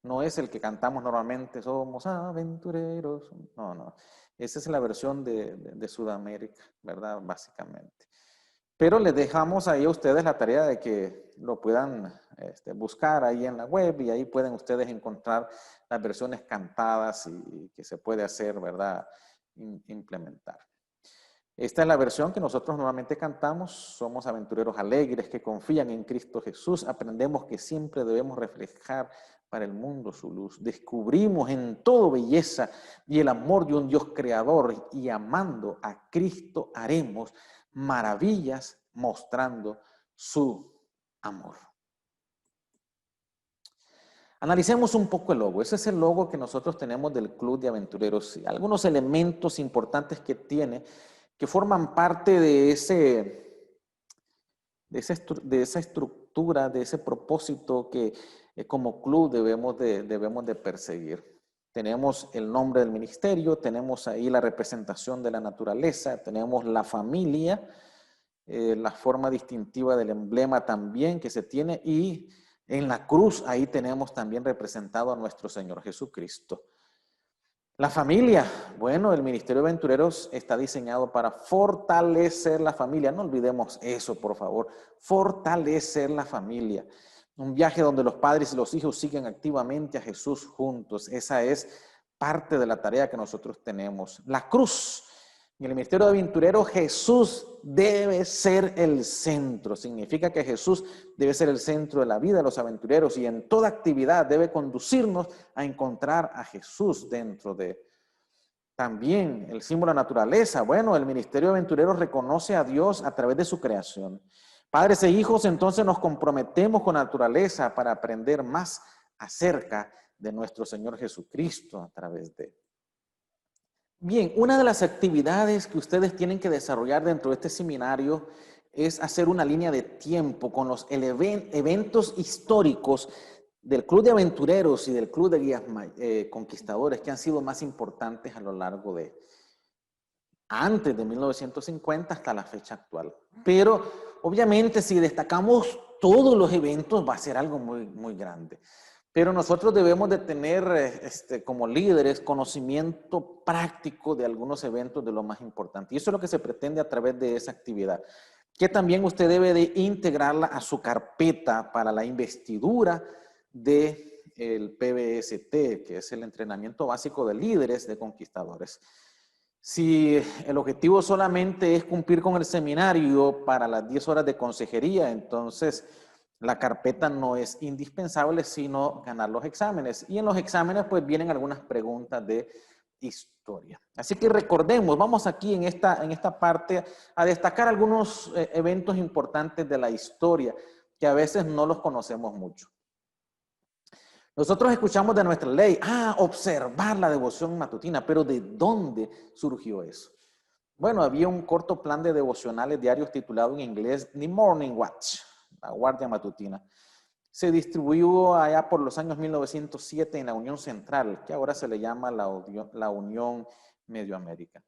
A: No es el que cantamos normalmente, somos aventureros. No. Esa es la versión de Sudamérica, ¿verdad? Básicamente. Pero les dejamos ahí a ustedes la tarea de que lo puedan buscar ahí en la web y ahí pueden ustedes encontrar las versiones cantadas y que se puede hacer, ¿verdad? Implementar. Esta es la versión que nosotros normalmente cantamos. Somos aventureros alegres que confían en Cristo Jesús. Aprendemos que siempre debemos reflejar para el mundo su luz. Descubrimos en todo belleza y el amor de un Dios creador y amando a Cristo haremos maravillas mostrando su amor. Analicemos un poco el logo. Ese es el logo que nosotros tenemos del Club de Aventureros. Algunos elementos importantes que tiene que forman parte de esa estructura, de ese propósito que como club debemos de perseguir. Tenemos el nombre del ministerio, tenemos ahí la representación de la naturaleza, tenemos la familia, la forma distintiva del emblema también que se tiene y en la cruz ahí tenemos también representado a nuestro Señor Jesucristo. La familia, bueno, el Ministerio de Aventureros está diseñado para fortalecer la familia. No olvidemos eso, por favor. Fortalecer la familia. Un viaje donde los padres y los hijos siguen activamente a Jesús juntos. Esa es parte de la tarea que nosotros tenemos. La cruz En el ministerio de aventureros, Jesús debe ser el centro. Significa que Jesús debe ser el centro de la vida de los aventureros y en toda actividad debe conducirnos a encontrar a Jesús dentro de. También el símbolo de la naturaleza. Bueno, el ministerio de aventureros reconoce a Dios a través de su creación. Padres e hijos, entonces nos comprometemos con la naturaleza para aprender más acerca de nuestro Señor Jesucristo a través de. Bien, una de las actividades que ustedes tienen que desarrollar dentro de este seminario es hacer una línea de tiempo con los eventos históricos del Club de Aventureros y del Club de Guías Conquistadores que han sido más importantes a lo largo de antes de 1950 hasta la fecha actual. Pero obviamente si destacamos todos los eventos va a ser algo muy, muy grande. Pero nosotros debemos de tener como líderes conocimiento práctico de algunos eventos de lo más importante. Y eso es lo que se pretende a través de esa actividad. Que también usted debe de integrarla a su carpeta para la investidura del PBST, que es el entrenamiento básico de líderes de conquistadores. Si el objetivo solamente es cumplir con el seminario para las 10 horas de consejería, entonces la carpeta no es indispensable, sino ganar los exámenes. Y en los exámenes pues vienen algunas preguntas de historia. Así que recordemos, vamos aquí en esta parte a destacar algunos eventos importantes de la historia que a veces no los conocemos mucho. Nosotros escuchamos de nuestra ley, observar la devoción matutina, pero ¿de dónde surgió eso? Bueno, había un corto plan de devocionales diarios titulado en inglés The Morning Watch, la guardia matutina. Se distribuyó allá por los años 1907 en la Unión Central, que ahora se le llama la Unión Medioamérica.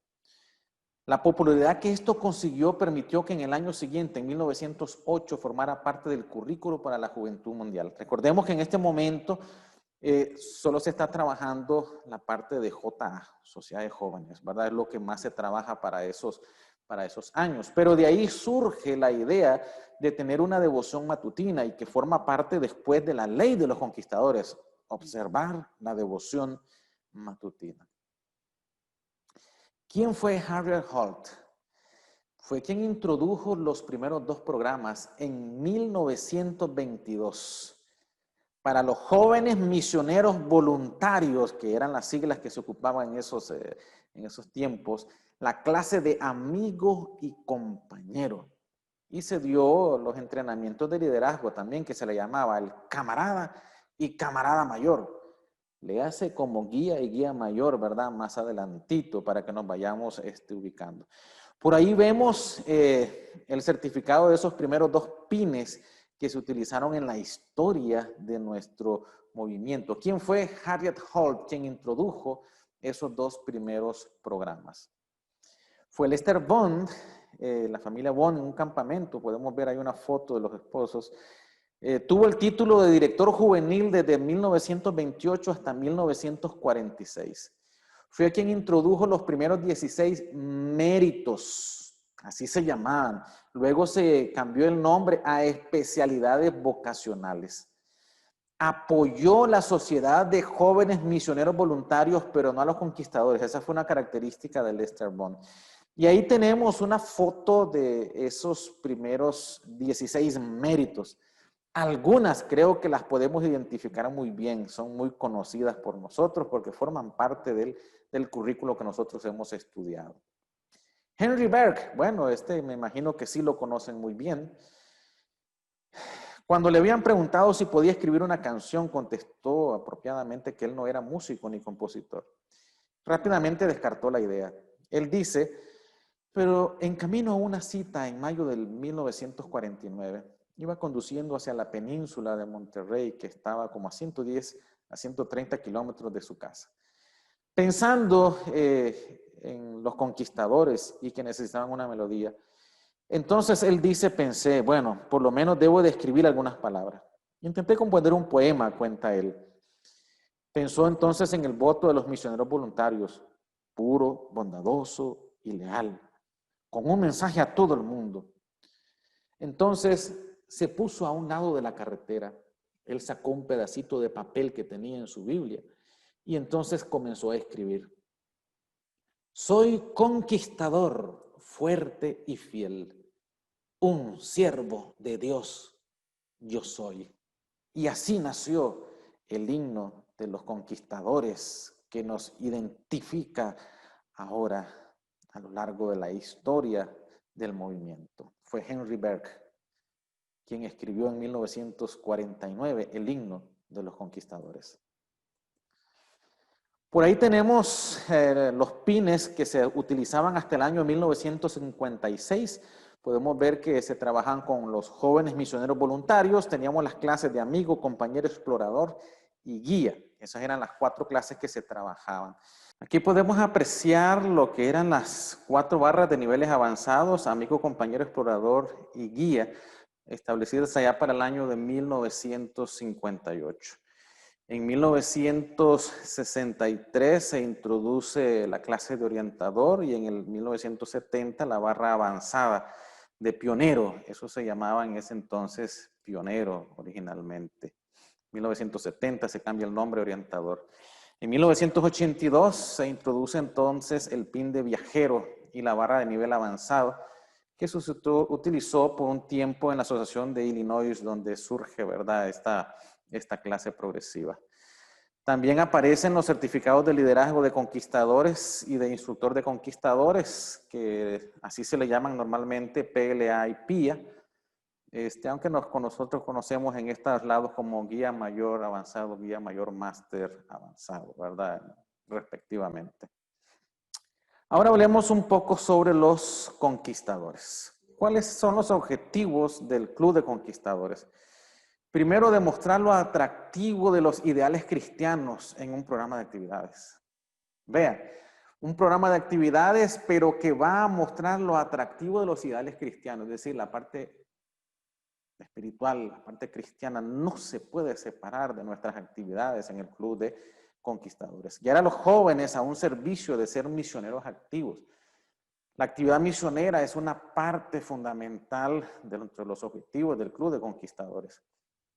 A: La popularidad que esto consiguió permitió que en el año siguiente, en 1908, formara parte del currículo para la juventud mundial. Recordemos que en este momento solo se está trabajando la parte de JA, Sociedad de Jóvenes, ¿verdad? Es lo que más se trabaja para esos años. Pero de ahí surge la idea de tener una devoción matutina y que forma parte después de la ley de los conquistadores, observar la devoción matutina. ¿Quién fue Harriet Holt? Fue quien introdujo los primeros 2 programas en 1922 para los jóvenes misioneros voluntarios, que eran las siglas que se ocupaban en esos tiempos, la clase de amigo y compañero. Y se dio los entrenamientos de liderazgo también, que se le llamaba el camarada y camarada mayor. Le hace como guía y guía mayor, ¿verdad? Más adelantito para que nos vayamos ubicando. Por ahí vemos el certificado de esos primeros 2 pines que se utilizaron en la historia de nuestro movimiento. ¿Quién fue Harriet Holt quien introdujo esos 2 primeros programas? Fue Lester Bond, la familia Bond en un campamento. Podemos ver ahí una foto de los esposos. Tuvo el título de director juvenil desde 1928 hasta 1946. Fue quien introdujo los primeros 16 méritos, así se llamaban. Luego se cambió el nombre a especialidades vocacionales. Apoyó la sociedad de jóvenes misioneros voluntarios, pero no a los conquistadores. Esa fue una característica de Lester Bond. Y ahí tenemos una foto de esos primeros 16 méritos. Algunas creo que las podemos identificar muy bien, son muy conocidas por nosotros porque forman parte del currículo que nosotros hemos estudiado. Henry Berg, bueno, me imagino que sí lo conocen muy bien. Cuando le habían preguntado si podía escribir una canción, contestó apropiadamente que él no era músico ni compositor. Rápidamente descartó la idea. Él dice, pero en camino a una cita en mayo del 1949, iba conduciendo hacia la península de Monterrey, que estaba como a 110 a 130 kilómetros de su casa. Pensando en los conquistadores y que necesitaban una melodía, entonces él dice, pensé, bueno, por lo menos debo de escribir algunas palabras. Intenté componer un poema, cuenta él. Pensó entonces en el voto de los misioneros voluntarios, puro, bondadoso y leal, con un mensaje a todo el mundo. Entonces se puso a un lado de la carretera. Él sacó un pedacito de papel que tenía en su Biblia y entonces comenzó a escribir. Soy conquistador, fuerte y fiel, un siervo de Dios yo soy. Y así nació el himno de los conquistadores que nos identifica ahora a lo largo de la historia del movimiento. Fue Henry Bergh quien escribió en 1949 el himno de los conquistadores. Por ahí tenemos los pines que se utilizaban hasta el año 1956. Podemos ver que se trabajan con los jóvenes misioneros voluntarios. Teníamos las clases de amigo, compañero, explorador y guía. Esas eran las 4 clases que se trabajaban. Aquí podemos apreciar lo que eran las 4 barras de niveles avanzados, amigo, compañero, explorador y guía, establecidas allá para el año de 1958. En 1963 se introduce la clase de orientador y en el 1970 la barra avanzada de pionero. Eso se llamaba en ese entonces pionero originalmente. En 1970 se cambia el nombre orientador. En 1982 se introduce entonces el pin de viajero y la barra de nivel avanzado, que se utilizó por un tiempo en la Asociación de Illinois, donde surge, ¿verdad?, esta clase progresiva. También aparecen los certificados de liderazgo de conquistadores y de instructor de conquistadores, que así se le llaman normalmente PLA y PIA, aunque nosotros conocemos en estos lados como guía mayor avanzado, guía mayor máster avanzado, ¿verdad?, respectivamente. Ahora hablemos un poco sobre los conquistadores. ¿Cuáles son los objetivos del Club de Conquistadores? Primero, demostrar lo atractivo de los ideales cristianos en un programa de actividades. Vean, un programa de actividades, pero que va a mostrar lo atractivo de los ideales cristianos, es decir, la parte espiritual, la parte cristiana no se puede separar de nuestras actividades en el Club de Conquistadores. Guiar a los jóvenes a un servicio de ser misioneros activos. La actividad misionera es una parte fundamental de los objetivos del Club de Conquistadores.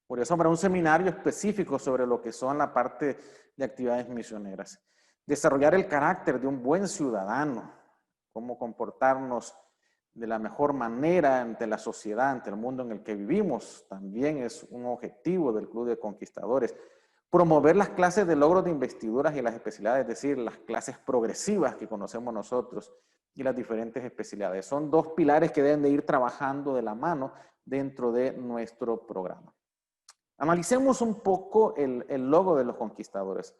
A: Por eso habrá un seminario específico sobre lo que son la parte de actividades misioneras. Desarrollar el carácter de un buen ciudadano, cómo comportarnos de la mejor manera ante la sociedad, ante el mundo en el que vivimos, también es un objetivo del Club de Conquistadores. Promover las clases de logros de investiduras y las especialidades, es decir, las clases progresivas que conocemos nosotros y las diferentes especialidades. Son 2 pilares que deben de ir trabajando de la mano dentro de nuestro programa. Analicemos un poco el logo de los conquistadores.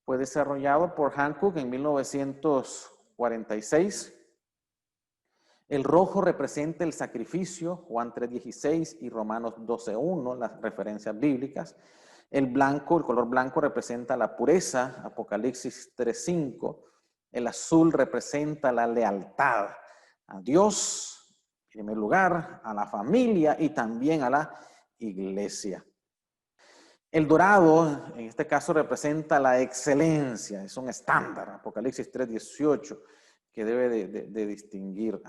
A: Fue desarrollado por Hancock en 1946. El rojo representa el sacrificio, Juan 3:16 y Romanos 12:1, las referencias bíblicas. El blanco, el color blanco representa la pureza, Apocalipsis 3:5. El azul representa la lealtad a Dios, en primer lugar, a la familia y también a la iglesia. El dorado, en este caso, representa la excelencia, es un estándar, Apocalipsis 3:18, que debe de distinguir.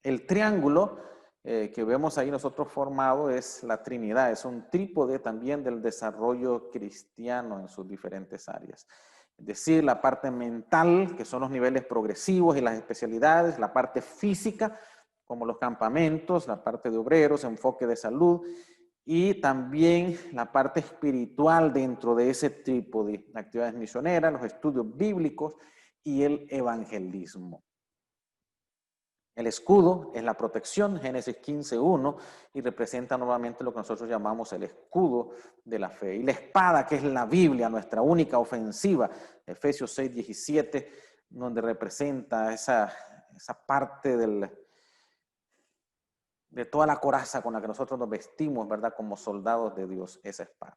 A: El triángulo que vemos ahí nosotros formado es la Trinidad, es un trípode también del desarrollo cristiano en sus diferentes áreas. Es decir, la parte mental, que son los niveles progresivos y las especialidades, la parte física, como los campamentos, la parte de obreros, enfoque de salud, y también la parte espiritual dentro de ese tipo de actividades misioneras, los estudios bíblicos y el evangelismo. El escudo es la protección, Génesis 15:1, y representa nuevamente lo que nosotros llamamos el escudo de la fe. Y la espada, que es la Biblia, nuestra única ofensiva, Efesios 6:17, donde representa esa parte de toda la coraza con la que nosotros nos vestimos, ¿verdad? Como soldados de Dios, esa espada.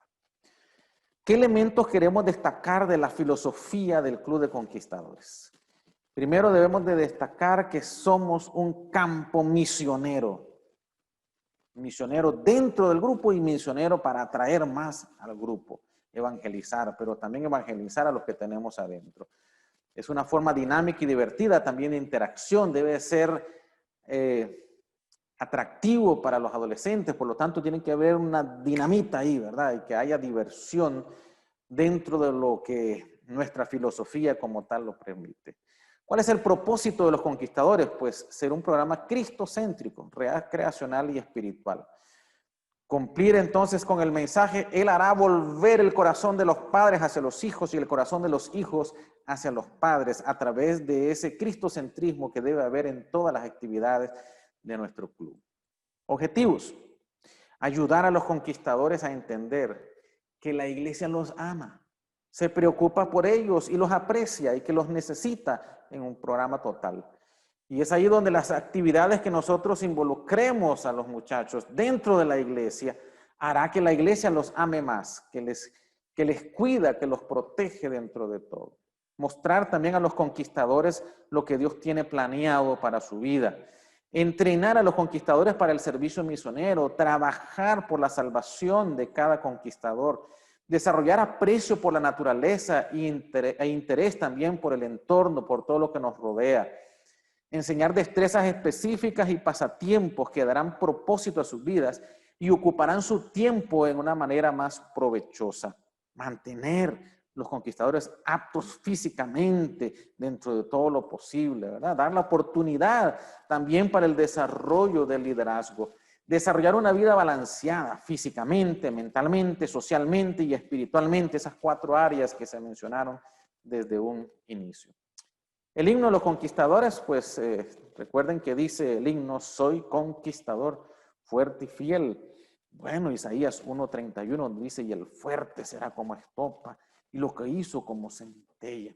A: ¿Qué elementos queremos destacar de la filosofía del Club de Conquistadores? Primero debemos de destacar que somos un campo misionero. Misionero dentro del grupo y misionero para atraer más al grupo. Evangelizar, pero también evangelizar a los que tenemos adentro. Es una forma dinámica y divertida también de interacción. Debe ser atractivo para los adolescentes, por lo tanto tiene que haber una dinamita ahí, ¿verdad? Y que haya diversión dentro de lo que nuestra filosofía como tal lo permite. ¿Cuál es el propósito de los conquistadores? Pues ser un programa cristocéntrico, creacional y espiritual. Cumplir entonces con el mensaje, Él hará volver el corazón de los padres hacia los hijos y el corazón de los hijos hacia los padres a través de ese cristocentrismo que debe haber en todas las actividades de nuestro club. Objetivos: ayudar a los conquistadores a entender que la iglesia los ama, se preocupa por ellos y los aprecia y que los necesita en un programa total. Y es ahí donde las actividades que nosotros involucremos a los muchachos dentro de la iglesia hará que la iglesia los ame más, que les cuida, que los protege dentro de todo. Mostrar también a los conquistadores lo que Dios tiene planeado para su vida. Entrenar a los conquistadores para el servicio misionero, trabajar por la salvación de cada conquistador, desarrollar aprecio por la naturaleza e interés también por el entorno, por todo lo que nos rodea. Enseñar destrezas específicas y pasatiempos que darán propósito a sus vidas y ocuparán su tiempo en una manera más provechosa. Mantener los conquistadores aptos físicamente dentro de todo lo posible, ¿verdad? Dar la oportunidad también para el desarrollo del liderazgo. Desarrollar una vida balanceada físicamente, mentalmente, socialmente y espiritualmente, esas 4 áreas que se mencionaron desde un inicio. El himno de los conquistadores, pues recuerden que dice el himno, soy conquistador, fuerte y fiel. Bueno, Isaías 1:31 dice, y el fuerte será como estopa, y lo que hizo como centella.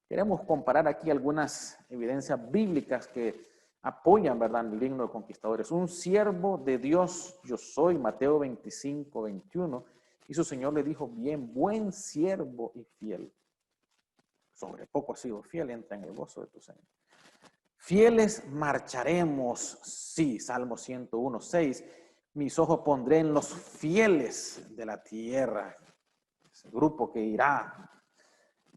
A: Queremos comparar aquí algunas evidencias bíblicas que apoyan, ¿verdad?, el himno de conquistadores. Un siervo de Dios yo soy, Mateo 25:21, y su Señor le dijo, bien, buen siervo y fiel. Sobre poco has sido fiel, entra en el gozo de tu Señor. Fieles marcharemos, sí, Salmo 101:6. Mis ojos pondré en los fieles de la tierra. Ese grupo que irá,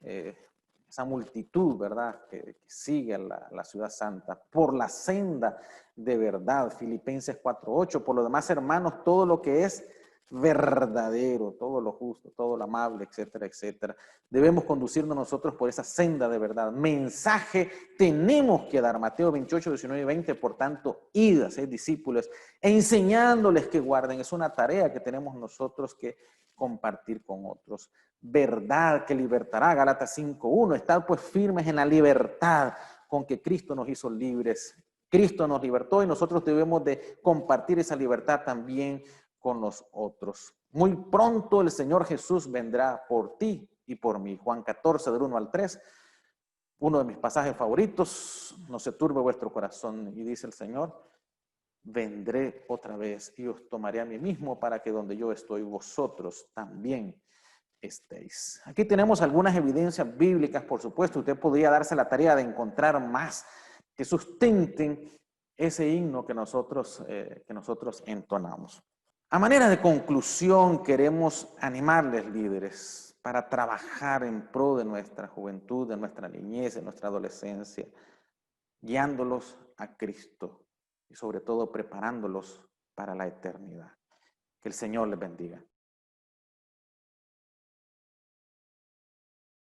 A: esa multitud, ¿verdad?, que sigue la ciudad santa, por la senda de verdad. Filipenses 4:8. Por lo demás, hermanos, todo lo que es verdadero, todo lo justo, todo lo amable, etcétera, etcétera. Debemos conducirnos nosotros por esa senda de verdad. Mensaje tenemos que dar. Mateo 28:19-20. Por tanto, id, haced discípulos, enseñándoles que guarden. Es una tarea que tenemos nosotros que compartir con otros. Verdad que libertará. Gálatas 5:1. Estad pues firmes en la libertad con que Cristo nos hizo libres. Cristo nos libertó y nosotros debemos de compartir esa libertad también con los otros. Muy pronto el Señor Jesús vendrá por ti y por mí. Juan 14, del 1 al 3, uno de mis pasajes favoritos. No se turbe vuestro corazón. Y dice el Señor, vendré otra vez y os tomaré a mí mismo para que donde yo estoy, vosotros también estéis. Aquí tenemos algunas evidencias bíblicas, por supuesto. Usted podría darse la tarea de encontrar más que sustenten ese himno que nosotros entonamos. A manera de conclusión, queremos animarles, líderes, para trabajar en pro de nuestra juventud, de nuestra niñez, de nuestra adolescencia, guiándolos a Cristo y sobre todo preparándolos para la eternidad. Que el Señor les bendiga.